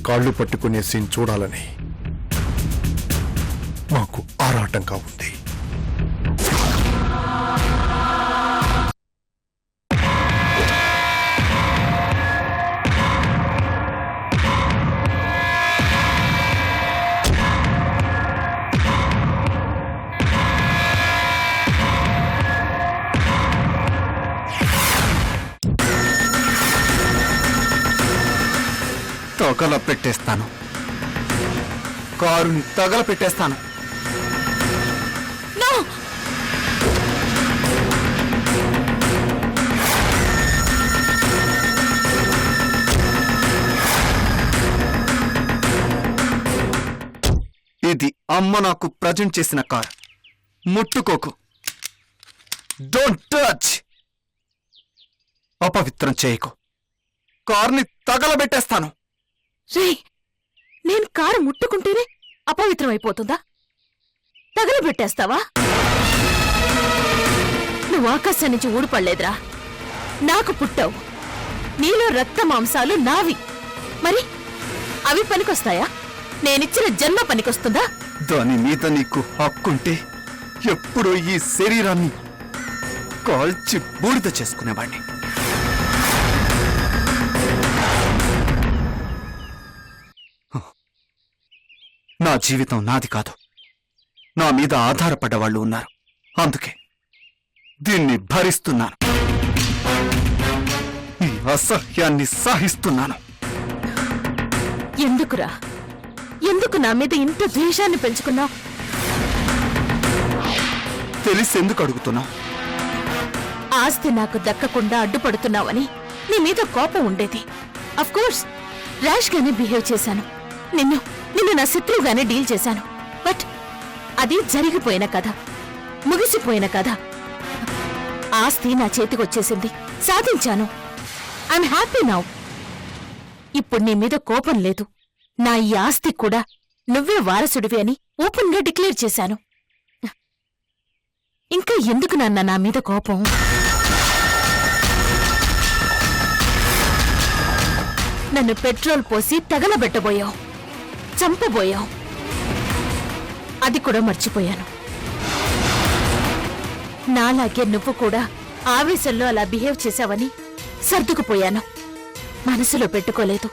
కాళ్ళు పట్టుకునే సీన్ చూడాలని మాకు ఆరాటంగా ఉంది. తగల పెట్టేస్తాను, కారుని తగల పెట్టేస్తాను. ఇది అమ్మ నాకు ప్రజెంట్ చేసిన కార్. ముట్టుకోకు, డోంట్ టచ్. అపవిత్రం చేయకు, కార్ని తగలబెట్టేస్తాను. రే, నేను కారు ముట్టుకుంటేనే అపవిత్రం అయిపోతుందా? తగలబెట్టేస్తావా? నువ్వు ఆకాశం నుంచి ఊడిపడలేదురా, నాకు పుట్టావు. నీలో రక్త మాంసాలు నావి, మరి అవి పనికొస్తాయా? నేనిచ్చిన జన్మ పనికొస్తుందా? దాని మీద నీకు హక్కుంటే ఎప్పుడో ఈ శరీరాన్ని కాల్చి బూడిద చేసుకునేవాణ్ణి. నా జీవితం నాది కాదు, నా మీద ఆధారపడ్డ వాళ్ళు ఉన్నారు. అందుకే దీన్ని భరిస్తున్నాను, ఈ అసహ్యాన్ని సహిస్తున్నాను. ఎందుకురా, ఎందుకు నా మీద ఇంత ద్వేషాన్ని పెంచుకున్నావు? తెలిసెందుకు అడుగుతున్నావు? ఆస్తి నాకు దక్కకుండా అడ్డుపడుతున్నావని నీ మీద కోపం ఉండేది. అఫ్కోర్స్ ర్యాష్ గానే బిహేవ్ చేశాను, నిన్ను నా శత్రువుగానే డీల్ చేశాను. బట్ అది జరిగిపోయిన కథ, ముగిసిపోయిన కథ. ఆస్తి నా చేతికొచ్చేసింది, సాధించాను. I'm happy now. ఇప్పుడు నీ మీద కోపం లేదు. నా ఈ ఆస్తి కూడా నువ్వే వారసుడివి అని ఓపెన్ గా డిక్లేర్ చేశాను. ఇంకా ఎందుకు నాన్న నా మీద కోపం? నన్ను పెట్రోల్ పోసి తగలబెట్టబోయావు, చంపబోయావు. అది కూడా మర్చిపోయాను. నాలాగే నువ్వు కూడా ఆవేశంలో అలా బిహేవ్ చేశావని సర్దుకుపోయాను, మనసులో పెట్టుకోలేదు.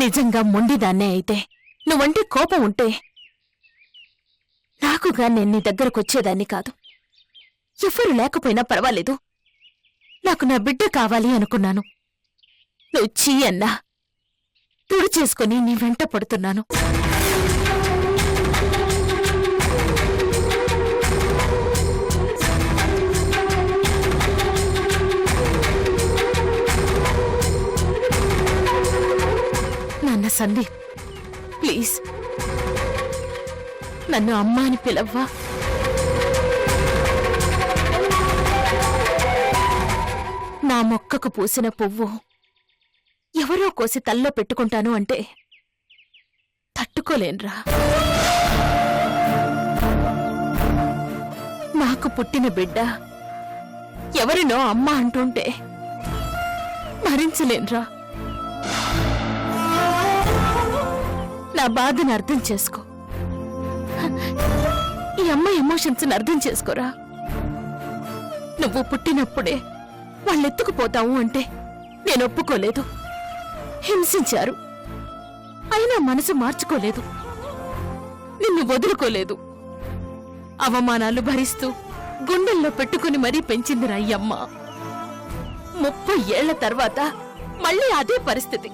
నిజంగా మొండిదాన్నే అయితే, నువ్వంటే కోపం ఉంటే నాకుగా నేను నీ దగ్గరకొచ్చేదాన్ని కాదు. ఎవ్వరు లేకపోయినా పర్వాలేదు, నాకు నా బిడ్డ కావాలి అనుకున్నాను. నువ్వు చీ అన్నా తుడి చేసుకుని నీ వెంట పడుతున్నాను. నాన్న సందీప్, ప్లీజ్ నన్ను అమ్మ అని పిలవ్వా? నా మొక్కకు పూసిన పువ్వు ఎవరో కోసి తల్లో పెట్టుకుంటాను అంటే తట్టుకోలేనురా. నాకు పుట్టిన బిడ్డ ఎవరినో అమ్మ అంటుంటే భరించలేనురా. నా బాధను అర్థం చేసుకో, ఈ అమ్మ ఎమోషన్స్ అర్థం చేసుకోరా. నువ్వు పుట్టినప్పుడే వాళ్ళెత్తుకుపోతావు అంటే నేను ఒప్పుకోలేదు. హింసించారు, అయినా మనసు మార్చుకోలేదు, నిన్ను వదులుకోలేదు. అవమానాలు భరిస్తూ గుండెల్లో పెట్టుకుని మరీ పెంచిందిరా ఈ అమ్మ. 30 ఏళ్ల తర్వాత మళ్ళీ అదే పరిస్థితి,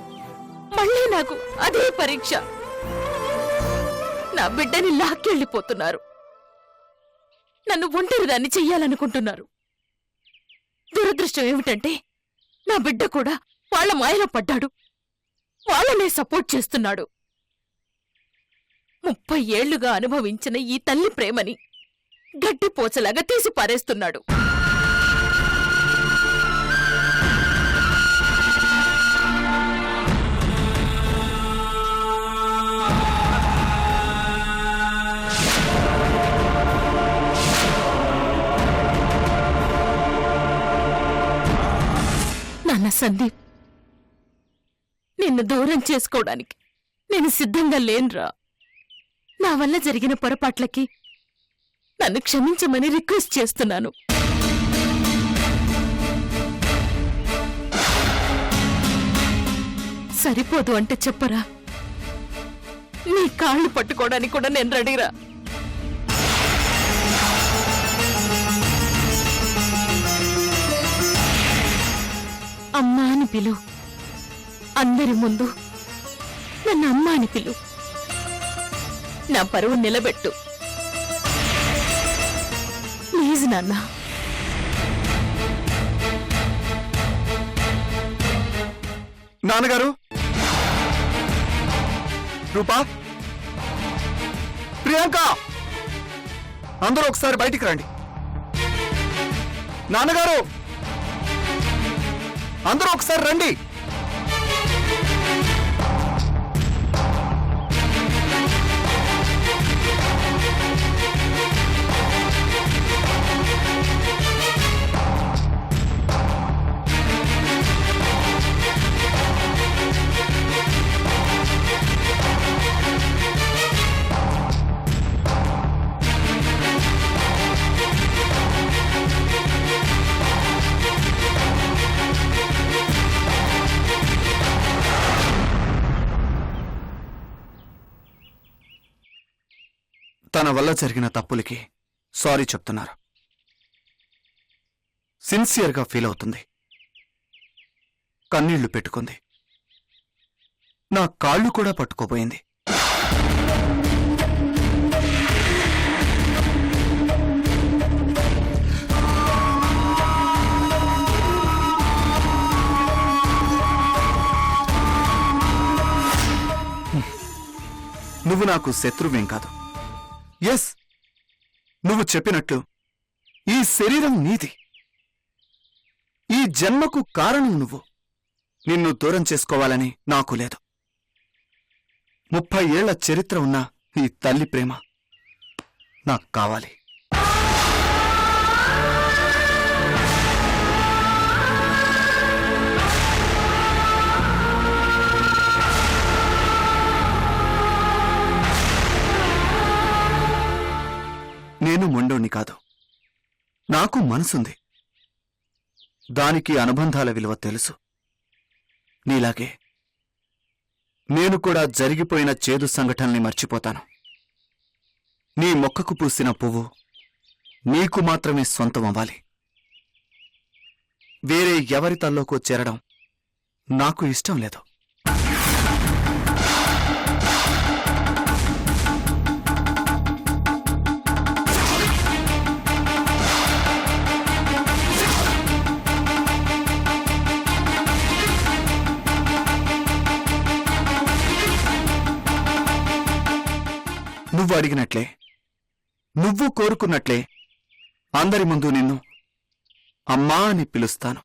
మళ్ళీ నాకు అదే పరీక్ష. నా బిడ్డని లాక్కెళ్ళిపోతున్నారు, నన్ను ఒంటరిదాన్ని చెయ్యాలనుకుంటున్నారు. దురదృష్టం ఏమిటంటే నా బిడ్డ కూడా వాళ్ల మాయలో పడ్డాడు, వాళ్ళనే సపోర్ట్ చేస్తున్నాడు. 30 ఏళ్లుగా అనుభవించిన ఈ తల్లి ప్రేమని గడ్డిపోచలాగా తీసి పారేస్తున్నాడు. నాన్న సందీప్, నిన్ను దూరం చేసుకోవడానికి నేను సిద్ధంగా లేనురా. నా వల్ల జరిగిన పొరపాట్లకి నన్ను క్షమించమని రిక్వెస్ట్ చేస్తున్నాను. సరిపోదు అంటే చెప్పరా, నీ కాళ్ళు పట్టుకోవడానికి కూడా నేను రెడీరా. అమ్మా అని పిలు, అందరి ముందు నన్ను అమ్మా అని పిలు. నా పరువు నిలబెట్టు ప్లీజ్ నాన్న. నాన్నగారు, రూపా, ప్రియాంక, అందరూ ఒకసారి బయటికి రండి. నాన్నగారు, అందరూ ఒకసారి రండి. తన వల్ల జరిగిన తప్పులకి సారీ చెప్తున్నారు. సిన్సియర్గా ఫీల్ అవుతుంది. కన్నీళ్లు పెట్టుకుంది. నా కాళ్ళు కూడా పట్టుకోబోయింది. నువ్వు నాకు శత్రువేం కాదు. ఎస్, నువ్వు చెప్పినట్లు ఈ శరీరం నీది. ఈ జన్మకు కారణం నువ్వు. నిన్ను దూరం చేసుకోవాలని నాకు లేదు. 30 ఏళ్ల చరిత్ర ఉన్న ఈ తల్లి ప్రేమ నాకు కావాలి. నేను మొండోణ్ణి కాదు. నాకు మనసుంది. దానికి అనుబంధాల విలువ తెలుసు. నీలాగే నేను కూడా జరిగిపోయిన చేదు సంఘటనల్ని మర్చిపోతాను. నీ మొక్కకు పూసిన పువ్వు నీకు మాత్రమే సొంతం అవ్వాలి. వేరే ఎవరి తల్లోకో చేరడం నాకు ఇష్టం లేదు. నువ్వు అడిగినట్లే, నువ్వు కోరుకున్నట్లే అందరి ముందు నిన్ను అమ్మా అని పిలుస్తాను.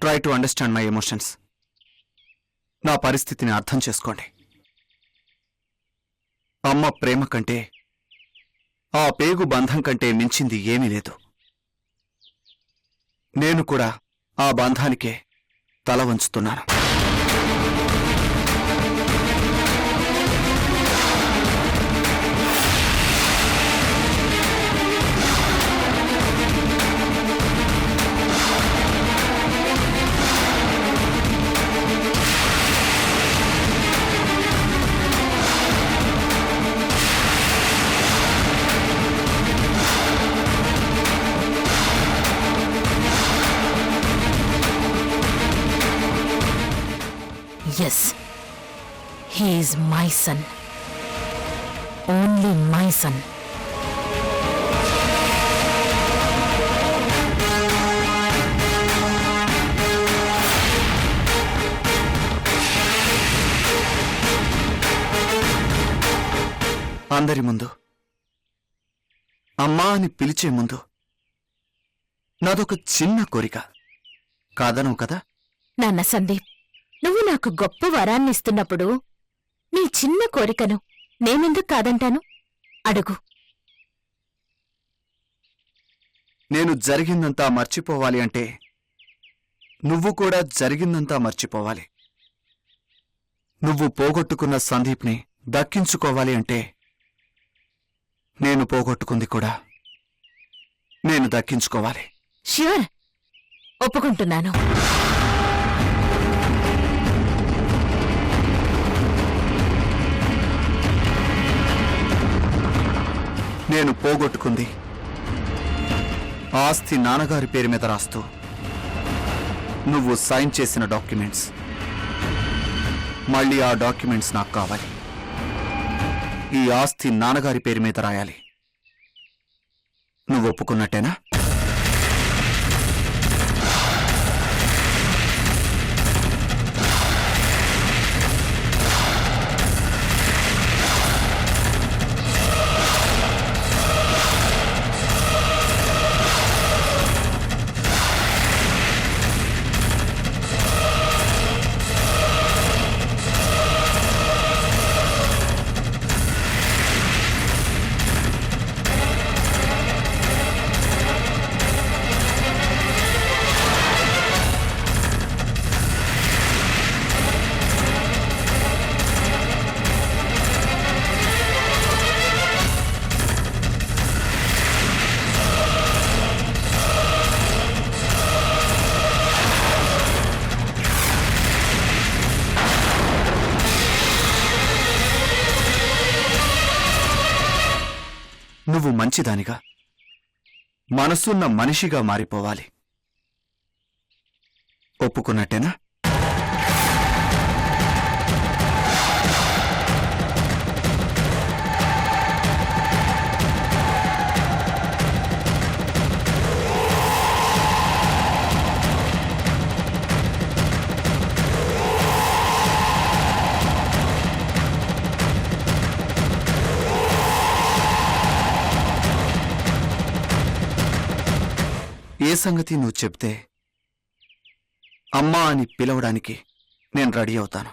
Try to understand my emotions. నా పరిస్థితిని అర్థం చేసుకోండి. అమ్మ ప్రేమ కంటే, ఆ పేగు బంధం కంటే మించింది ఏమీ లేదు. నేను కూడా ఆ బంధానికే తల వంచుతున్నాను. Yes, he is my son. Only my son. అందరి ముందు అమ్మా అని పిలిచే ముందు నాదొక చిన్న కోరిక, కాదనవు కదా? నాన్న సందీప్, నువ్వు నాకు గొప్ప వరాన్ని ఇస్తున్నప్పుడు నీ చిన్న కోరికను నేనెందుకు కాదంటాను? అడుగు. నేను జరిగిందంతా మర్చిపోవాలి అంటే నువ్వు కూడా జరిగిందంతా మర్చిపోవాలి. నువ్వు పోగొట్టుకున్న సందీప్ని దక్కించుకోవాలి అంటే నేను పోగొట్టుకుంది కూడా నేను దక్కించుకోవాలి. ష్యూర్, ఒప్పుకుంటున్నాను. నేను పోగొట్టుకుంది ఆస్తి నాన్నగారి పేరు మీద రాస్తూ నువ్వు సైన్ చేసిన డాక్యుమెంట్స్, మళ్ళీ ఆ డాక్యుమెంట్స్ నాకు కావాలి. ఈ ఆస్తి నాన్నగారి పేరు మీద రాయాలి. నువ్వు ఒప్పుకున్నట్టేనా? నువ్వు మంచిదానిగా, మనసున్న మనిషిగా మారిపోవాలి. ఒప్పుకున్నట్టేనా? ఏ సంగతి నువ్వు చెప్తే అమ్మా అని పిలవడానికి నేను రెడీ అవుతాను.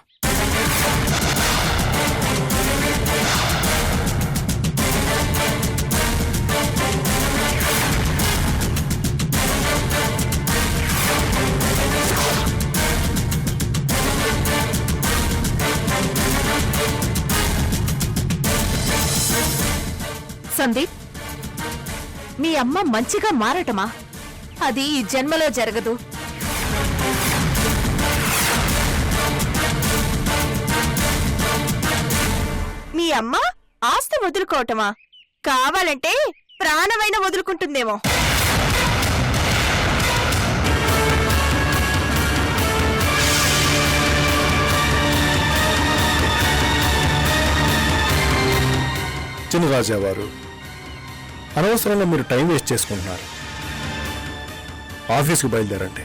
సందీప్, మీ అమ్మ మంచిగా మారటమా? అది ఈ జన్మలో జరగదు. మీ అమ్మ ఆస్తి వదులుకోవటమా? కావాలంటే ప్రాణమైన వదులుకుంటుందేమో. చిన్నరాజా వారు, అనవసరంగా మీరు టైం వేస్ట్ చేసుకుంటున్నారు. ఆఫీస్కి బయలుదేరండి.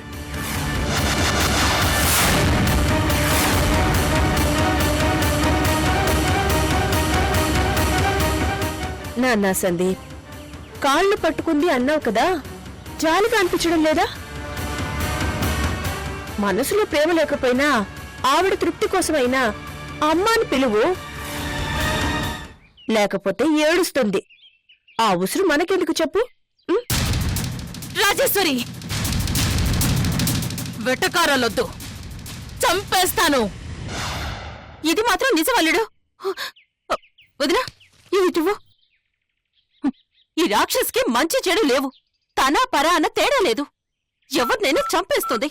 నాన్నా సందీప్, కాళ్ళు పట్టుకుంది అన్నావు కదా, జాలిగా అనిపించడం లేదా? మనసులో ప్రేమ లేకపోయినా ఆవిడ తృప్తి కోసమైనా అమ్మాని పిలువు, లేకపోతే ఏడుస్తుంది. ఆ ఉసురు మనకెందుకు చెప్పు? రాజేశ్వరి, వెటకారాలొద్దు, చంపేస్తాను. ఇది మాత్రం నిజమల్లుడు. వదినా, ఇటువు. ఈ రాక్షస్కి మంచి చెడు లేవు, తన పర అన్న తేడా లేదు. ఎవరినైనా చంపేస్తుంది.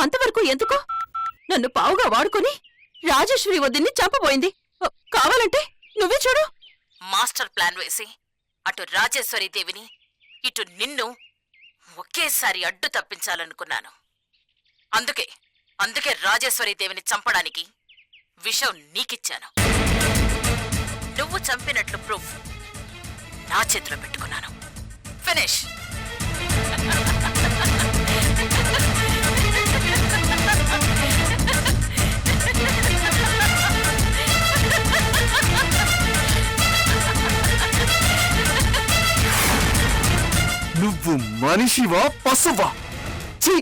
అంతవరకు ఎందుకు? నన్ను పావుగా వాడుకుని రాజేశ్వరి వదిన్ని చంపబోయింది. కావాలంటే నువ్వే చూడు. మాస్టర్ ప్లాన్ వేసి అటు రాజేశ్వరి దేవిని ఇటు నిన్ను ఒకేసారి అడ్డు తప్పించాలనుకున్నాను. అందుకే రాజేశ్వరి దేవిని చంపడానికి విషం నీకిచ్చాను. నువ్వు చంపినట్లు ప్రూఫ్ నా చేతిలో పెట్టుకున్నాను. ఫినిష్. మనిషివా పశువా? ఛీ!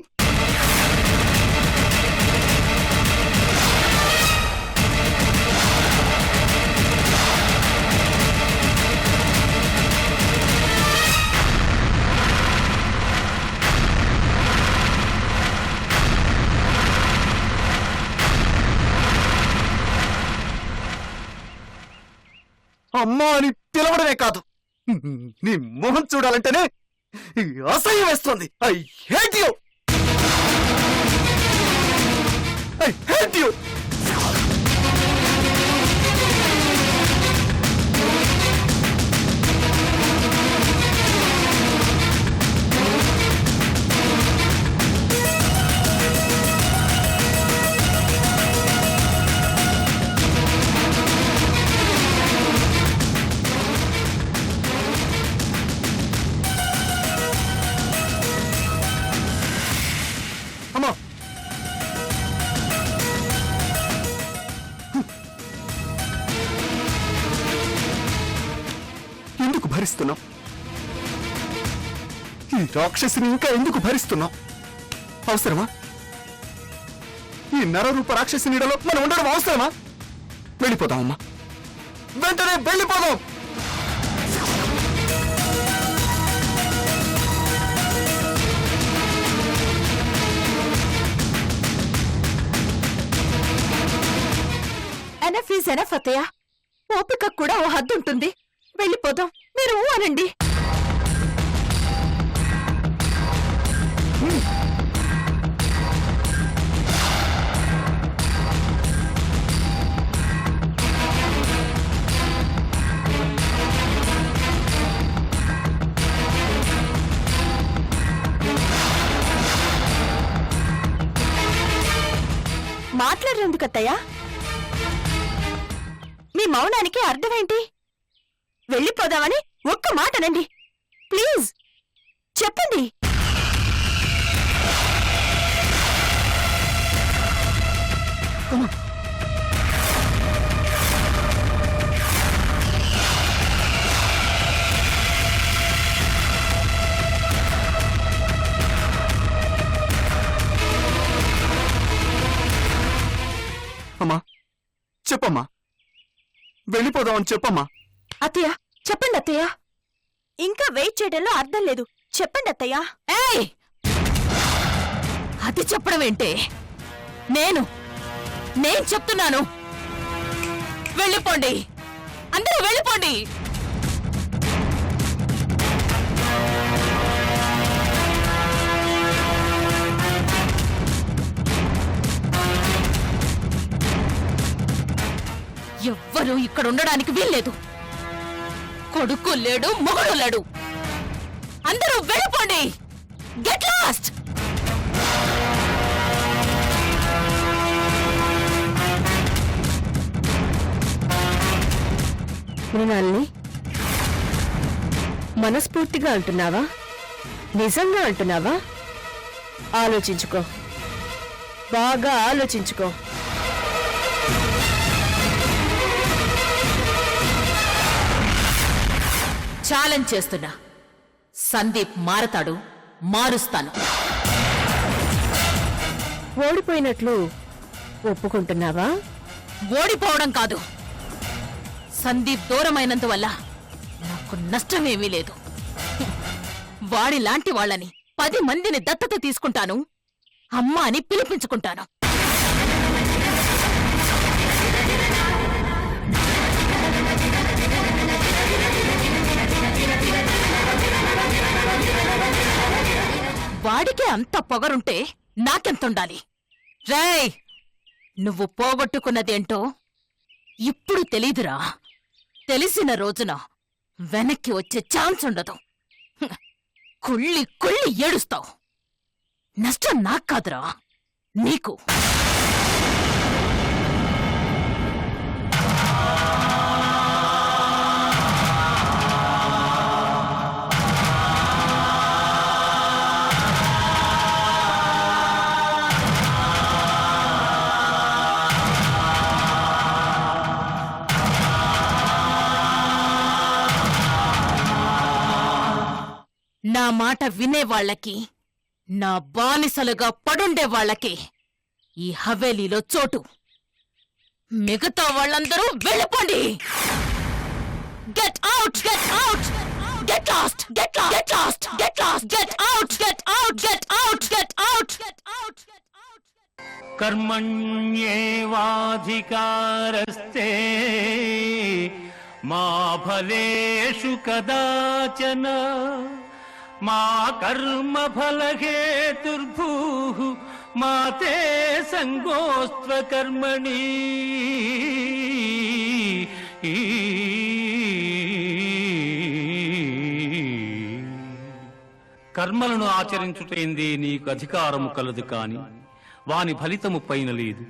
అమ్మా అని పిలవడమే కాదు, నీ మొహం చూడాలంటేనే అసహ్యం వేస్తుంది. I hate you! I hate you! అమ్మా, ఎందుకు భరిస్తున్నావు? ఈ రాక్షసిని ఇంకా ఎందుకు భరిస్తున్నావు? అవసరమా? ఈ నరరూప రాక్షసి నీడలో మనం ఉండడం అవసరమా? వెళ్ళిపోదామమ్మా, వెంటనే వెళ్ళిపోదాం. ఎనఫ్ ఈజ్ ఎనఫ్ అత్తయ్య. ఓపిక కూడా ఓ హద్దు ఉంటుంది. వెళ్ళిపోదాం. మీరు ఊ అనండి. మాట్లాడేందుకు అత్తయ్య? మీ మౌనానికి అర్థమేంటి? వెళ్ళిపోదామని ఒక్క మాటనండి ప్లీజ్, చెప్పండి. అమ్మా చెప్పమ్మా, వెళ్ళిపోదామని చెప్పమ్మా. అత్తయ్య చెప్పండి అత్తయ్య. ఇంకా వెయిట్ చేయడంలో అర్థం లేదు. చెప్పండి అత్తయ్య. ఏయ్, అది చెప్పడం ఏంటే? నేను చెప్తున్నాను, వెళ్ళిపోండి, అందరూ వెళ్ళిపోండి. ఎవ్వరూ ఇక్కడ ఉండడానికి వీల్లేదు. కొడుకు లేడు, మొగుడు లేడు. అందరూ వెళ్ళిపోండి. Get lost. మృణాల్ని మనస్ఫూర్తిగా అంటున్నావా? నిజంగా అంటున్నావా? ఆలోచించుకో, బాగా ఆలోచించుకో. ఛాలెంజ్ చేస్తున్నా. సందీప్ మారతాడు, మారుస్తాను. ఓడిపోయినట్లు ఒప్పుకుంటున్నావా? ఓడిపోవడం కాదు, సందీప్ దూరమైనందువల్ల నాకు నష్టమేమీ లేదు. వాడిలాంటి వాళ్ళని 10 మందిని దత్తత తీసుకుంటాను, అమ్మ అని పిలిపించుకుంటాను. వాడికే అంత పొగరుంటే నాకెంతుండాలి? రేయ్, నువ్వు పోగొట్టుకున్నదేంటో ఇప్పుడు తెలీదురా. తెలిసిన రోజున వెనక్కి వచ్చే ఛాన్స్ ఉండదు. కుళ్ళి కుళ్ళి ఏడుస్తావు. నష్టం నాకు కాదురా, నీకు. నా మాట వినే వాళ్ళకి, నా బానిసలుగా పడుండే వాళ్ళకి ఈ హవేలీలో చోటు. మిగతా వాళ్ళందరూ వెళ్ళిపోండి. Get out, get out, get lost, get lost, get lost, get lost, get out, get out, get out, get out, get out, get out. కర్మణ్యేవాధికారస్తే మా ఫలేషు కదాచన మా కర్మ ఫలహేతుర్భూః మా తే సంగోస్త్వ కర్మణి. కర్మలను ఆచరించుటేందే నీకు అధికారము కలదు కాని వాని ఫలితము పైన లేదు.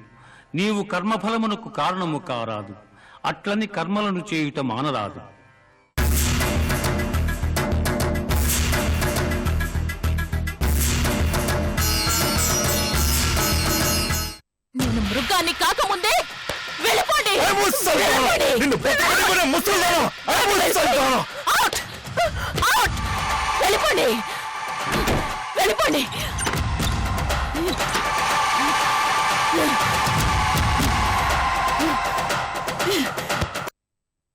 నీవు కర్మఫలమునకు కారణము కారాదు, అట్లని కర్మలను చేయుట మానరాదు. నేను మృగాన్ని కాకముందే వెళ్ళిపోండి. అవుట్, అవుట్, వెళ్ళిపోండి, వెళ్ళిపోండి.